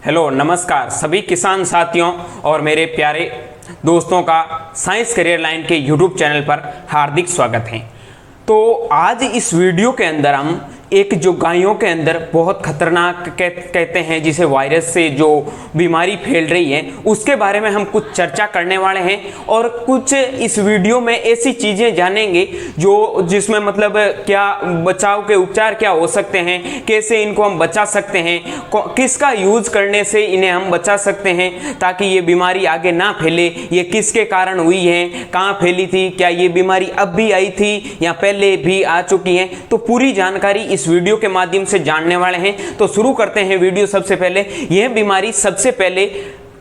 Hello नमस्कार सभी किसान साथियों और मेरे प्यारे दोस्तों का साइंस करियर लाइन के यूट्यूब चैनल पर हार्दिक स्वागत है। तो आज इस वीडियो के अंदर हम एक जो गायों के अंदर बहुत खतरनाक कहते हैं जिसे वायरस से जो बीमारी फैल रही है उसके बारे में हम कुछ चर्चा करने वाले हैं और कुछ इस वीडियो में ऐसी चीज़ें जानेंगे जो जिसमें मतलब क्या बचाव के उपचार क्या हो सकते हैं, कैसे इनको हम बचा सकते हैं, किसका यूज करने से इन्हें हम बचा सकते हैं ताकि ये बीमारी आगे ना फैले, ये किसके कारण हुई है, कहाँ फैली थी, क्या ये बीमारी अब भी आई थी या पहले भी आ चुकी है। तो पूरी जानकारी इस वीडियो के माध्यम से जानने वाले हैं। तो शुरू करते हैं वीडियो। सबसे पहले यह बीमारी सबसे पहले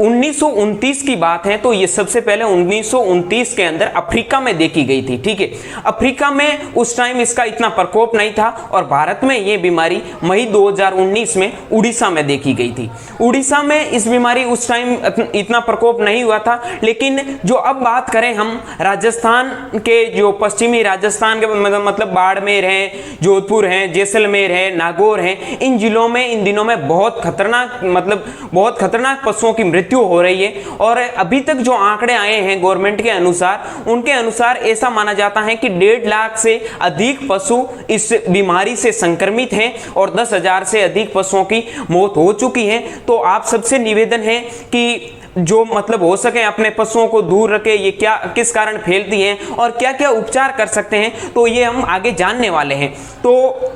1929 की बात है। तो ये सबसे पहले 1929 के अंदर अफ्रीका में देखी गई थी। ठीक है, अफ्रीका में उस टाइम इसका इतना प्रकोप नहीं था और भारत में ये बीमारी मई 2019 में उड़ीसा में देखी गई थी। उड़ीसा में इस बीमारी उस टाइम इतना प्रकोप नहीं हुआ था, लेकिन जो अब बात करें हम राजस्थान के, जो पश्चिमी राजस्थान के मतलब बाड़मेर है, जोधपुर है, जैसलमेर है, नागौर है, इन जिलों में इन दिनों में बहुत खतरनाक पशुओं की मृत्यु हो रही है। और अभी तक जो आंकड़े आए हैं गवर्नमेंट के अनुसार, उनके अनुसार ऐसा माना जाता है कि 1.5 लाख से अधिक पशु इस बीमारी से संक्रमित हैं और 10,000 से अधिक पशुओं की मौत हो चुकी है। तो आप सबसे निवेदन है कि जो मतलब हो सके अपने पशुओं को दूर रखें। ये क्या किस कारण फैलती हैं और क्या क्या उपचार कर सकते हैं, तो ये हम आगे जानने वाले हैं। तो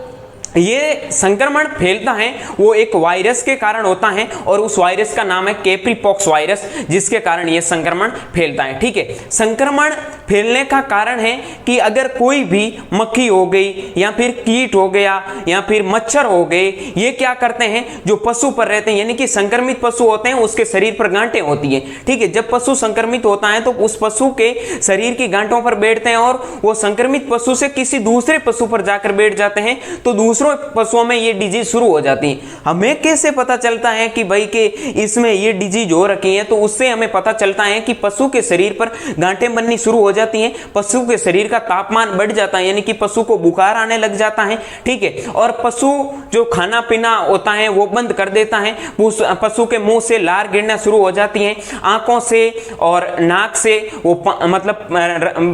ये संक्रमण फैलता है वो एक वायरस के कारण होता है और उस वायरस का नाम है कैप्रीपॉक्स वायरस, जिसके कारण ये संक्रमण फैलता है। ठीक है, संक्रमण फैलने का कारण है कि अगर कोई भी मक्खी हो गई या फिर कीट हो गया या फिर मच्छर हो गए, ये क्या करते हैं जो पशु पर रहते हैं, यानी कि संक्रमित पशु होते हैं उसके शरीर पर गांठें होती है। ठीक है, जब पशु संक्रमित होता है तो उस पशु के शरीर की गांठों पर बैठते हैं और वो संक्रमित पशु से किसी दूसरे पशु पर जाकर बैठ जाते हैं, तो दूसरों पशुओं में ये डिजीज शुरू हो जाती है। हमें कैसे पता चलता है कि भाई के इसमें ये डिजीज हो रखी है, तो उससे हमें पता चलता है कि पशु के शरीर पर गांठें बननी शुरू हो जाती हैं, पशु के शरीर का तापमान बढ़ जाता है, यानी कि पशु को बुखार आने लग जाता है। ठीक है, और पशु जो खाना पीना होता है वो बंद कर देता है, पशु के मुंह से लार गिरना शुरू हो जाती है, आंखों से और नाक से वो मतलब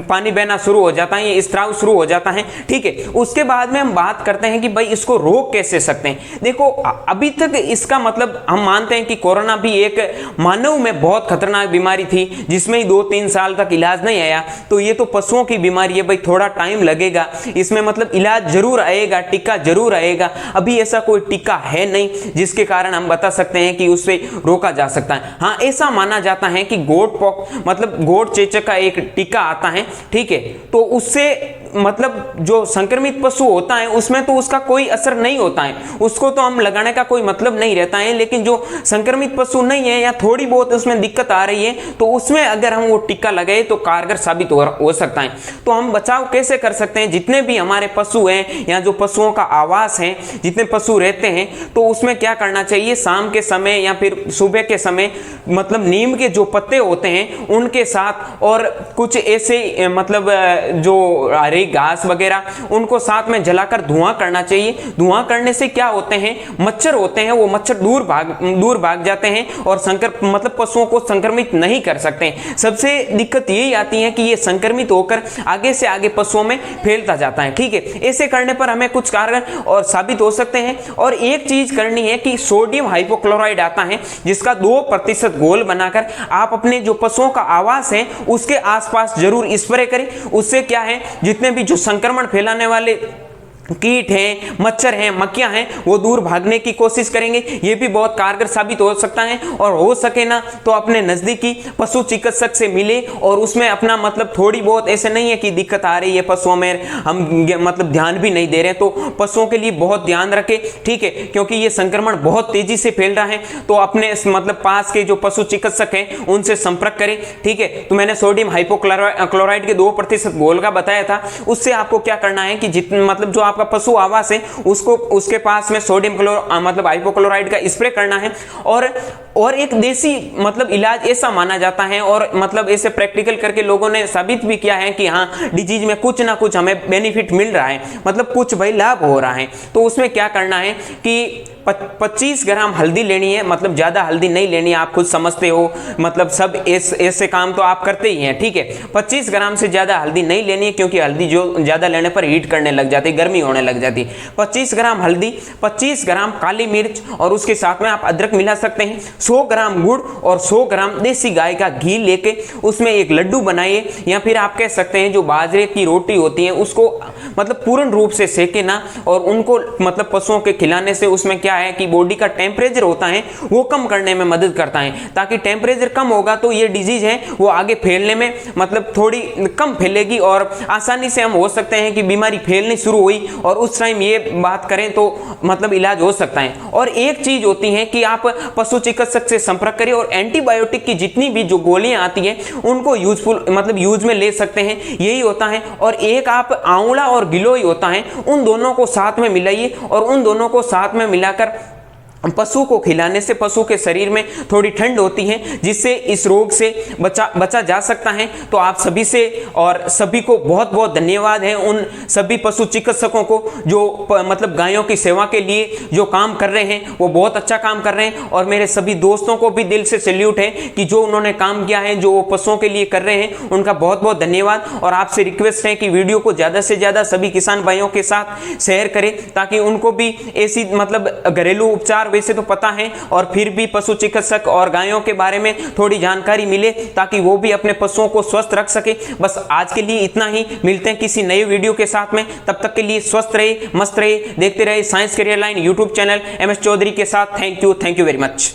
पानी बहना शुरू हो जाता है, ये स्त्राव शुरू हो जाता है। ठीक है, उसके बाद में हम बात करते हैं कि भाई इसको रोक कैसे सकते हैं। देखो अभी तक इसका मतलब हम मानते हैं कि कोरोना भी एक मानव में बहुत खतरनाक बीमारी थी जिसमें 2-3 साल तक इलाज नहीं आया। तो ये तो पशुओं की बीमारी है भाई, थोड़ा टाइम लगेगा, इसमें मतलब इलाज जरूर आएगा, टीका जरूर आएगा। अभी ऐसा कोई टीका है नहीं जिसके कारण हम बता सकते हैं कि उससे रोका जा सकता है। हाँ, ऐसा माना जाता है कि गोट पॉक्स मतलब गोट चेचक का एक टीका आता है। ठीक है, तो उससे मतलब जो संक्रमित पशु होता है उसमें तो उसका कोई असर नहीं होता है, उसको तो हम लगाने का कोई मतलब नहीं रहता है। लेकिन जो संक्रमित पशु नहीं है या थोड़ी बहुत उसमें दिक्कत आ रही है, तो उसमें अगर हम वो टीका लगाए तो कारगर साबित हो सकता है। तो हम बचाव कैसे कर सकते हैं, जितने भी हमारे पशु हैं या जो पशुओं का आवास है, जितने पशु रहते हैं, तो उसमें क्या करना चाहिए, शाम के समय या फिर सुबह के समय मतलब नीम के जो पत्ते होते हैं उनके साथ और कुछ ऐसे मतलब जो हरी घास वगैरह उनको साथ में जलाकर धुआं करना चाहिए। धुआं करने से क्या होते हैं, मच्छर होते हैं वो मच्छर दूर भाग जाते हैं और मतलब पशुओं को संक्रमित नहीं कर सकते। सबसे दिक्कत यही आती है कि ये संक्रमित होकर आगे से आगे पशुओं में फैलता जाता है। ठीक है, ऐसे करने पर हमें कुछ कारगर और साबित हो सकते हैं। और एक चीज करनी है कि सोडियम हाइपोक्लोराइड आता है जिसका 2% घोल बनाकर आप अपने जो पशुओं का आवास है उसके आसपास जरूर स्प्रे करें। उससे क्या है, जितने भी जो संक्रमण फैलाने वाले कीट हैं, मच्छर हैं, मक्खियां हैं, वो दूर भागने की कोशिश करेंगे। ये भी बहुत कारगर साबित हो सकता है। और हो सके ना तो अपने नजदीकी पशु चिकित्सक से मिले और उसमें अपना मतलब थोड़ी बहुत, ऐसे नहीं है कि दिक्कत आ रही है पशुओं में हम मतलब ध्यान भी नहीं दे रहे हैं, तो पशुओं के लिए बहुत ध्यान रखें। ठीक है, क्योंकि ये संक्रमण बहुत तेजी से फैल रहा है, तो अपने मतलब पास के जो पशु चिकित्सक हैं उनसे संपर्क करें। ठीक है, तो मैंने सोडियम हाइपोक्लोराइड के 2% घोल का बताया था। उससे आपको क्या करना है कि जितने मतलब जो आपका पशु आवास है उसको उसके पास में सोडियम मतलब हाइपोक्लोराइड का स्प्रे करना है और और एक देसी मतलब इलाज ऐसा माना जाता है और मतलब ऐसे प्रैक्टिकल करके लोगों ने साबित भी किया है कि हाँ डिजीज में कुछ ना कुछ हमें बेनिफिट मिल रहा है, मतलब कुछ भाई लाभ हो रहा है। तो उसमें क्या करना है कि 25 ग्राम हल्दी लेनी है, मतलब ज़्यादा हल्दी नहीं लेनी है, आप खुद समझते हो, मतलब सब ऐसे काम तो आप करते ही हैं, ठीक है। 25 ग्राम से ज़्यादा हल्दी नहीं लेनी है, क्योंकि हल्दी जो ज़्यादा लेने पर हीट करने लग जाती है, गर्मी होने लग जाती है। 25 ग्राम हल्दी, 25 ग्राम काली मिर्च और उसके साथ में आप अदरक मिला सकते हैं। 100 ग्राम गुड़ और 100 ग्राम देसी गाय का घी लेके उसमें एक लड्डू बनाइए, या फिर आप कह सकते हैं जो बाजरे की रोटी होती है उसको मतलब पूर्ण रूप से सेके ना, और उनको मतलब पशुओं के खिलाने से उसमें क्या है कि बॉडी का टेम्परेचर होता है वो कम करने में मदद करता है, ताकि टेम्परेचर कम होगा तो ये डिजीज है वो आगे फैलने में मतलब थोड़ी कम फैलेगी, और आसानी से हम हो सकते हैं कि बीमारी फैलनी शुरू हुई और उस टाइम ये बात करें तो मतलब इलाज हो सकता है। और एक चीज होती है कि आप पशु चिकित्सक से संपर्क करिए, और एंटीबायोटिक की जितनी भी जो गोलियां आती हैं उनको यूजफुल मतलब यूज में ले सकते हैं, यही होता है। और एक आप आंवला और गिलोय होता है, उन दोनों को साथ में मिलाइए, और उन दोनों को साथ में मिलाकर पशु को खिलाने से पशु के शरीर में थोड़ी ठंड होती है, जिससे इस रोग से बचा जा सकता है। तो आप सभी से और सभी को बहुत बहुत धन्यवाद है, उन सभी पशु चिकित्सकों को जो मतलब गायों की सेवा के लिए जो काम कर रहे हैं वो बहुत अच्छा काम कर रहे हैं। और मेरे सभी दोस्तों को भी दिल से सैल्यूट है कि जो उन्होंने काम किया है, जो वो पशुओं के लिए कर रहे हैं, उनका बहुत बहुत धन्यवाद। और आपसे रिक्वेस्ट है कि वीडियो को ज़्यादा से ज़्यादा सभी किसान भाइयों के साथ शेयर करें, ताकि उनको भी ऐसी मतलब घरेलू उपचार वैसे तो पता है, और फिर भी पशु चिकित्सक और गायों के बारे में थोड़ी जानकारी मिले, ताकि वो भी अपने पशुओं को स्वस्थ रख सके। बस आज के लिए इतना ही, मिलते हैं किसी नए वीडियो के साथ में, तब तक के लिए स्वस्थ रहे, मस्त रहे, देखते रहे science career line YouTube channel MS चौधरी के साथ। Thank you very much.